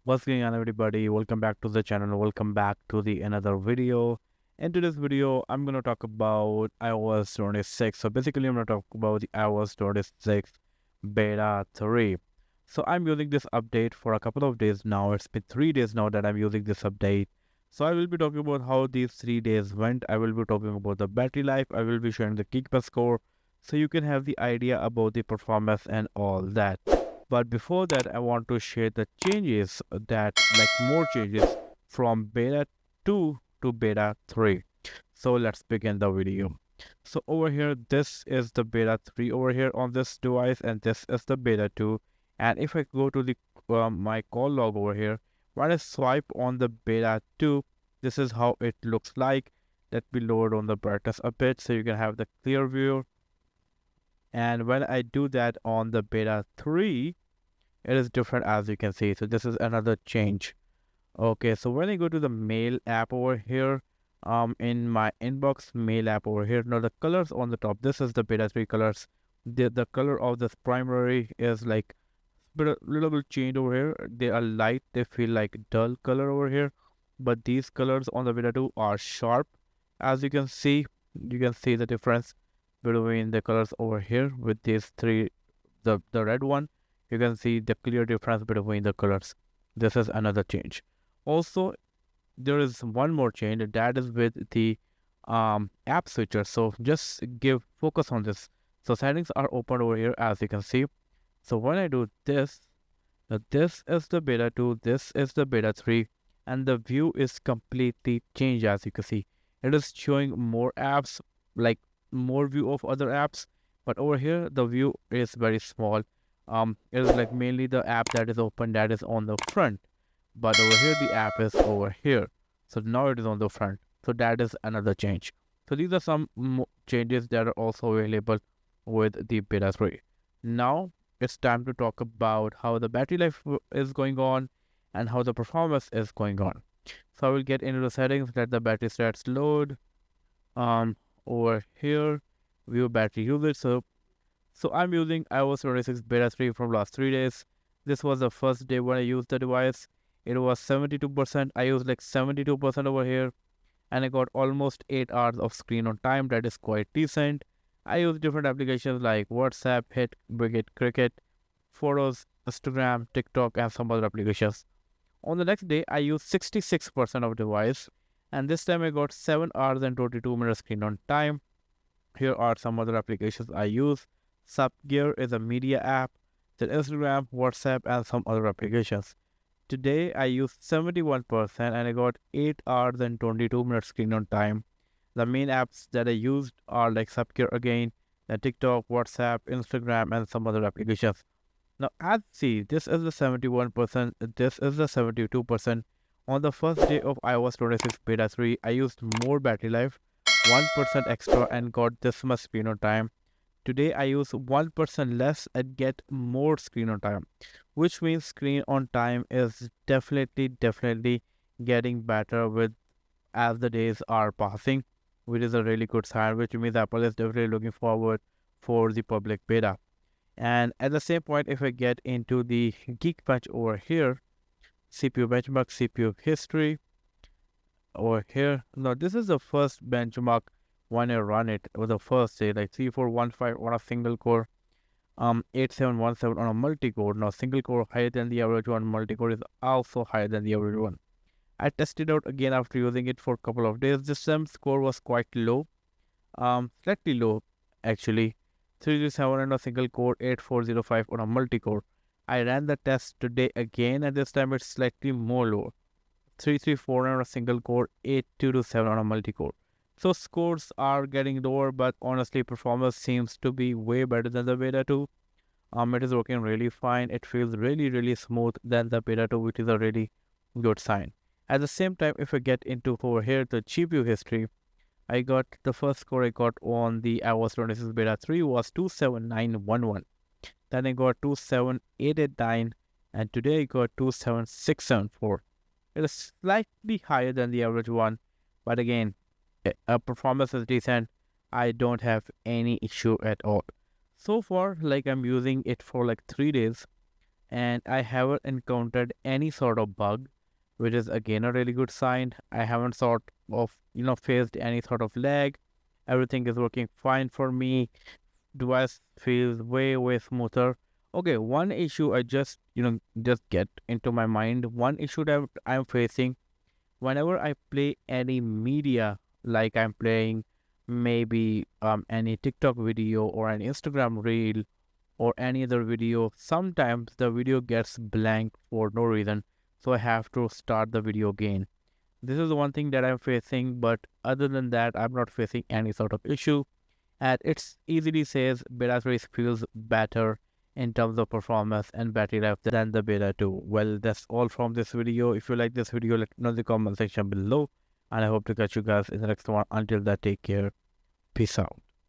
What's going on, everybody? Welcome back to the channel. Welcome back to the another video. In today's video, I'm going to talk about iOS 26. So basically, I'm going to talk about the iOS 26 beta 3. So I'm using this update for a couple of days now. It's been 3 days now that I'm using this update. So I will be talking about how these 3 days went. I will be talking about the battery life. I will be sharing the Geekbench score so you can have the idea about the performance and all that. But before that, I want to share the changes more changes from beta 2 to beta 3. So let's begin the video. So over here, this is the beta 3 over here on this device, and this is the beta 2. And if I go to the my call log over here, when I swipe on the beta 2, this is how it looks like. Let me lower on the brightness a bit so you can have the clear view. And when I do that on the beta 3, it is different, as you can see. So this is another change. Okay, so when I go to the mail app over here, in my inbox mail app over here, now the colors on the top, this is the beta 3 colors. The color of this primary is like a little bit changed over here. They are light, they feel like dull color over here, but these colors on the beta 2 are sharp. As you can see the difference between the colors over here with these three. The red one, you can see the clear difference between the colors. This is another change. Also, there is one more change, that is with the app switcher. So just give focus on this. So settings are open over here, as you can see. So when I do this, this is the beta 2, this is the beta 3, and the view is completely changed. As you can see, it is showing more apps, like more view of other apps, but over here the view is very small. It is like mainly the app that is open, that is on the front, but over here the app is over here. So now it is on the front. So that is another change. So these are some changes that are also available with the beta 3. Now it's time to talk about how the battery life is going on and how the performance is going on. So I will get into the settings, let the battery stats load. Over here, view battery usage. So I'm using iOS 26 beta 3 from last 3 days. This was the first day when I used the device. It was 72%. I used like 72% over here, and I got almost 8 hours of screen on time. That is quite decent. I use different applications like WhatsApp, Hit, Brigitte, Cricket, Photos, Instagram, TikTok, and some other applications. On the next day, I used 66% of device, and this time I got 7 hours and 22 minutes screen on time. Here are some other applications I use. Subgear is a media app, then Instagram, WhatsApp, and some other applications. Today I used 71% and I got 8 hours and 22 minutes screen on time. The main apps that I used are like Subgear again, then TikTok, WhatsApp, Instagram, and some other applications. Now as see, this is the 71%, this is the 72%. On the first day of iOS 26 beta 3, I used more battery life, 1% extra, and got this much screen on time. Today I use 1% less and get more screen on time, which means screen on time is definitely getting better with as the days are passing, which is a really good sign, which means Apple is definitely looking forward for the public beta. And at the same point, if I get into the Geekbench over here, CPU benchmark, CPU history over here. Now this is the first benchmark when I run it with the first day, like 3415 on a single core, 8717 on a multi-core. Now single core higher than the average one, multi-core is also higher than the average one. I tested out again after using it for a couple of days. This time score was quite low, slightly low actually. 337 on a single core, 8405 on a multi-core. I ran the test today again, and this time it's slightly more low. 334 on a single core, 8227 on a multi-core. So scores are getting lower, but honestly performance seems to be way better than the beta 2. It is working really fine. It feels really smooth than the beta 2, which is a really good sign. At the same time, if I get into over here the GPU history, I got the first score I got on the iOS 26 beta 3 was 27911. Then I got 27889, and today I got 27674. It is slightly higher than the average one, but again, performance is decent. I don't have any issue at all. So far, like I'm using it for like 3 days, and I haven't encountered any sort of bug, which is again a really good sign. I haven't sort of faced any sort of lag. Everything is working fine for me. Device feels way smoother. Okay, one issue I just get into my mind. One issue that I'm facing whenever I play any media, like I'm playing maybe any TikTok video or an Instagram reel or any other video, sometimes the video gets blank for no reason, so I have to start the video again. This is the one thing that I'm facing, but other than that, I'm not facing any sort of issue. And it's easily says beta 3 feels better in terms of performance and battery life than the beta 2. Well, that's all from this video. If you like this video, let me know in the comment section below, and I hope to catch you guys in the next one. Until that, take care. Peace out.